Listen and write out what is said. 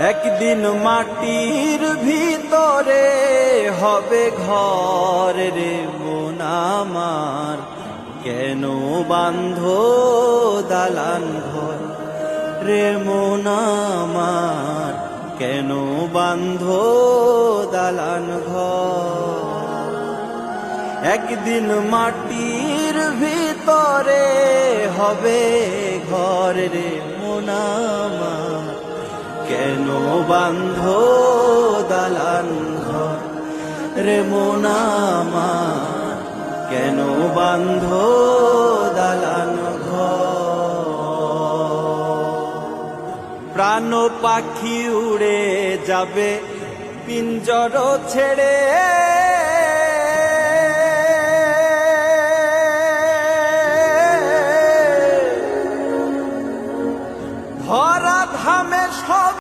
একদিন মাটির ভিতরে হবে ঘর রে মন আমার, কেন বাঁধো দালান ঘর রে মন আমার, কেন বাঁধো দালান ঘর। একদিন মাটির ভিতরে হবে ঘর রে মন আমার, কেন বাঁধো দালান ঘর রে মন আমার, কেন বাঁধো দালান ঘর। প্রাণ পাখি উড়ে যাবে পিঞ্জর ছেড়ে, ধরা ধামে সব